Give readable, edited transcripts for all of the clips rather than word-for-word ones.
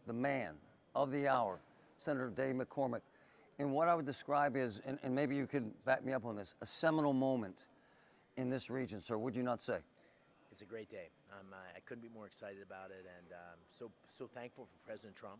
the man of the hour, Senator Dave McCormick, in what I would describe as, and maybe you could back me up on this, a seminal moment in this region, sir, would you not say? It's a great day. I couldn't be more excited about it, and so thankful for President Trump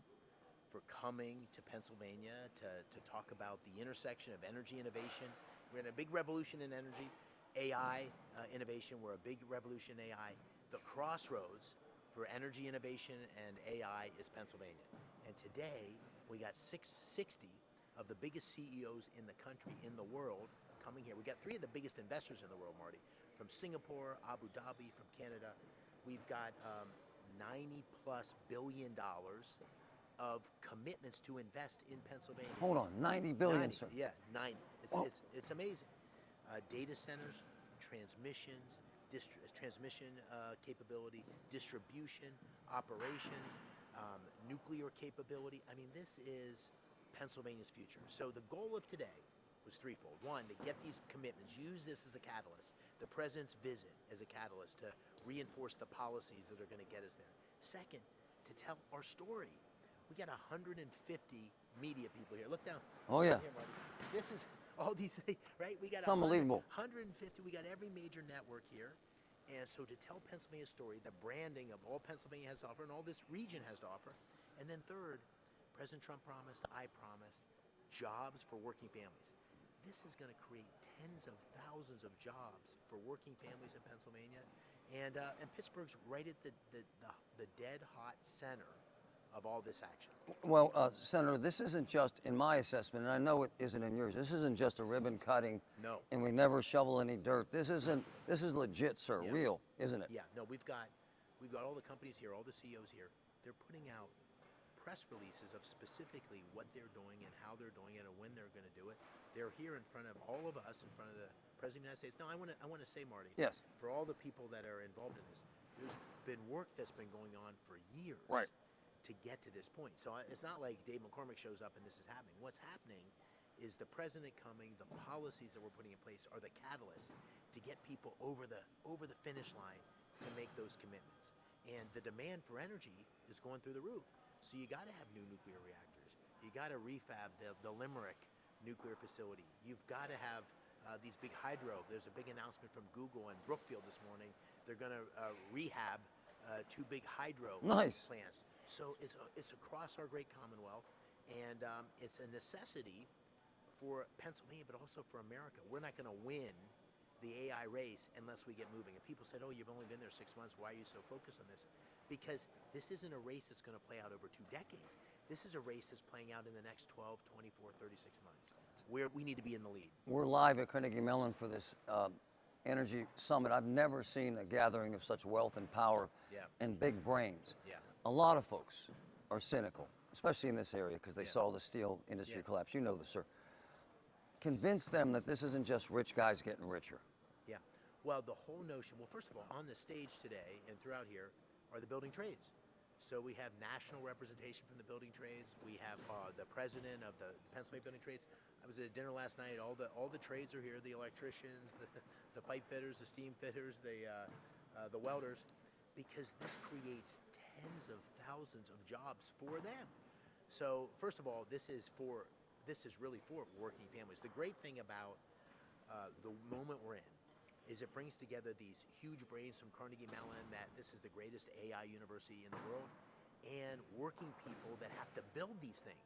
for coming to Pennsylvania to talk about the intersection of energy innovation. We're in a big revolution in energy, AI innovation. We're a big revolution in AI. The crossroads for energy innovation and AI is Pennsylvania. And today, we got 660 of the biggest CEOs in the country, in the world, coming here. We got 3 of the biggest investors in the world, Marty, from Singapore, Abu Dhabi, from Canada. We've got $90+ billion of commitments to invest in Pennsylvania. Hold on, 90 billion, 90, sir. Yeah, 90. It's amazing. Data centers, transmissions, transmission capability, distribution, operations, nuclear capability. I mean, this is Pennsylvania's future. So the goal of today was threefold. One, to get these commitments, use this as a catalyst, the president's visit as a catalyst to reinforce the policies that are going to get us there. Second, to tell our story. We got 150 media people here. Look down. Oh, yeah. Here, Marty. This is all these, right? We got It's unbelievable. 150. We got every major network here. And so to tell Pennsylvania's story, the branding of all Pennsylvania has to offer and all this region has to offer. And then third, President Trump promised, I promised, jobs for working families. This is going to create tens of thousands of jobs for working families in Pennsylvania. And Pittsburgh's right at the dead hot center of all this action. Well, Senator, this isn't just, in my assessment, and I know it isn't in yours, this isn't just a ribbon cutting. No. And we never shovel any dirt. This is legit, sir, Yeah. real, isn't it? Yeah, no, we've got all the companies here, all the CEOs here. They're putting out press releases of specifically what they're doing and how they're doing it and when they're going to do it. They're here in front of all of us, in front of the President of the United States. Now, I want to say, Marty, yes, for all the people that are involved in this, there's been work that's been going on for years. Right. To get to this point. So it's not like Dave McCormick shows up and this is happening. What's happening is the president coming, the policies that we're putting in place are the catalyst to get people over the finish line to make those commitments. And the demand for energy is going through the roof. So you got to have new nuclear reactors. You got to refab the Limerick nuclear facility. You've got to have these big hydro. There's a big announcement from Google and Brookfield this morning. They're going to rehab 2 big hydro plants. So it's across our great Commonwealth, and it's a necessity for Pennsylvania, but also for America. We're not going to win the AI race unless we get moving. And people said, oh, you've only been there 6 months. Why are you so focused on this? Because this isn't a race that's going to play out over 2 decades. This is a race that's playing out in the next 12, 24, 36 months. We need to be in the lead. We're live at Carnegie Mellon for this energy summit. I've never seen a gathering of such wealth and power and big brains. Yeah. A lot of folks are cynical, especially in this area, because they saw the steel industry collapse. You know this, sir. Convince them that this isn't just rich guys getting richer. Yeah. Well, the whole notion, well, first of all, on the stage today and throughout here are the building trades. So we have national representation from the building trades. We have the president of the Pennsylvania Building Trades. I was at a dinner last night. All the trades are here: the electricians, the pipe fitters, the steam fitters, the welders, because this creates tens of thousands of jobs for them. So first of all, this is really for working families. The great thing about the moment we're in is it brings together these huge brains from Carnegie Mellon that this is the greatest AI university in the world, and working people that have to build these things.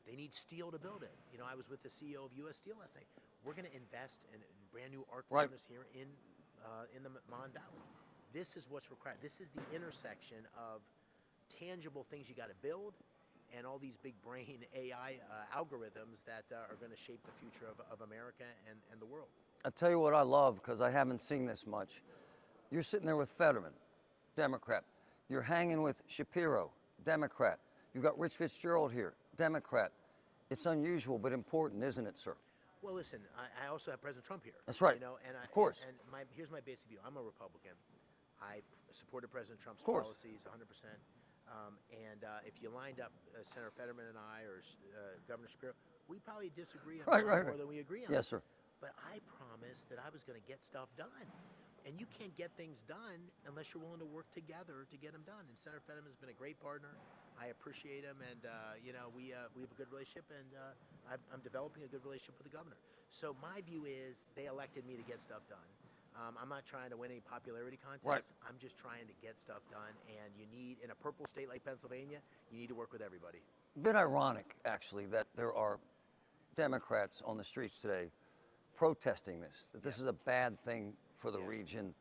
They need steel to build it. You know, I was with the CEO of U.S. Steel last night. We're going to invest in brand new arc furnace here in the Mon Valley. This is what's required. This is the intersection of tangible things you got to build and all these big brain AI algorithms that are going to shape the future of America and the world. I'll tell you what I love, because I haven't seen this much. You're sitting there with Fetterman, Democrat. You're hanging with Shapiro, Democrat. You've got Rich Fitzgerald here, Democrat. It's unusual, but important, isn't it, sir? Well, listen, I also have President Trump here. That's right. You know, of course. And here's my basic view. I'm a Republican. I supported President Trump's course. policies 100%. If you lined up Senator Fetterman and I or Governor Shapiro, we probably disagree on more than we agree on. Yes, sir. But I promised that I was going to get stuff done. And you can't get things done unless you're willing to work together to get them done. And Senator Fetterman has been a great partner. I appreciate him, and you know, we have a good relationship, and I'm developing a good relationship with the governor. So my view is they elected me to get stuff done. I'm not trying to win any popularity contest. Right. I'm just trying to get stuff done, and you need, in a purple state like Pennsylvania, you need to work with everybody. A bit ironic, actually, that there are Democrats on the streets today protesting this, that this is a bad thing for the region.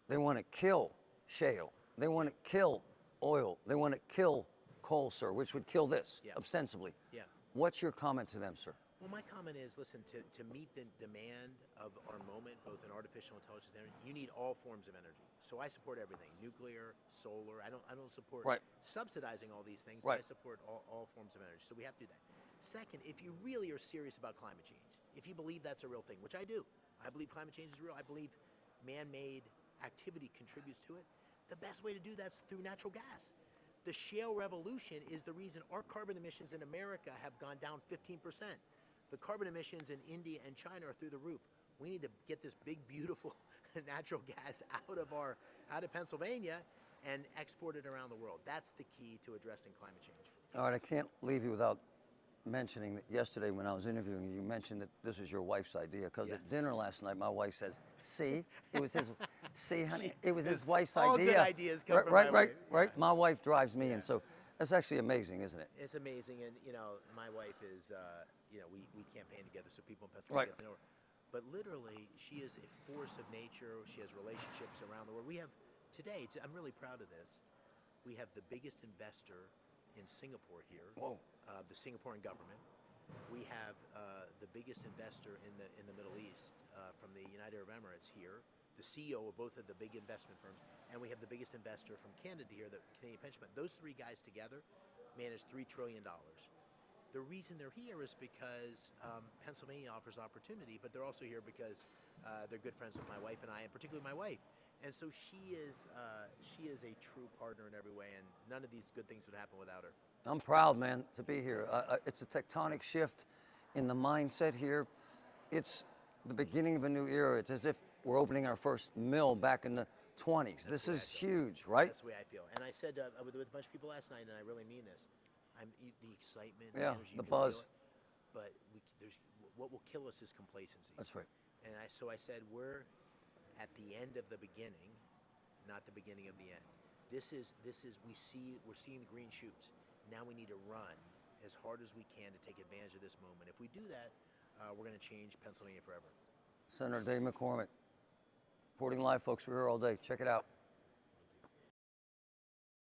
They want to kill shale. They want to kill oil. They want to kill coal, sir, which would kill this, ostensibly. Yeah. What's your comment to them, sir? Well, my comment is, listen, to meet the demand of our moment, both in artificial intelligence and energy, you need all forms of energy. So I support everything: nuclear, solar. I don't support subsidizing all these things, but I support all forms of energy. So we have to do that. Second, if you really are serious about climate change, if you believe that's a real thing, which I do, I believe climate change is real. I believe man-made activity contributes to it. The best way to do that's through natural gas. The shale revolution is the reason our carbon emissions in America have gone down 15%. The carbon emissions in India and China are through the roof. We need to get this big, beautiful natural gas out of Pennsylvania and export it around the world. That's the key to addressing climate change. All right, I can't leave you without mentioning that yesterday when I was interviewing you, you mentioned that this was your wife's idea, because at dinner last night, my wife says, see, it was his, see, honey, it was his wife's idea. All good ideas come from my wife. Right. My wife drives me, and so that's actually amazing, isn't it? It's amazing, and you know, my wife is, you know, we campaign together, so people in Pennsylvania get to know her. But literally, she is a force of nature. She has relationships around the world. We have today. I'm really proud of this. We have the biggest investor in Singapore here. Whoa. The Singaporean government. We have the biggest investor in the Middle East from the United Arab Emirates here. The CEO of both of the big investment firms, and we have the biggest investor from Canada here, the Canadian pension fund. Those three guys together manage $3 trillion. The reason they're here is because Pennsylvania offers opportunity, but they're also here because they're good friends with my wife and I, and particularly my wife. And so she is a true partner in every way, and none of these good things would happen without her. I'm proud, man, to be here. It's a tectonic shift in the mindset here. It's the beginning of a new era. It's as if we're opening our first mill back in the 20s. This is huge, right? That's the way I feel. And I said with a bunch of people last night, and I really mean this, the excitement, the energy, the buzz. Feel it, but what will kill us is complacency. That's right. And so I said, we're at the end of the beginning, not the beginning of the end. We're seeing green shoots. Now we need to run as hard as we can to take advantage of this moment. If we do that, we're going to change Pennsylvania forever. Senator Dave McCormick, reporting live, folks. We're here all day. Check it out.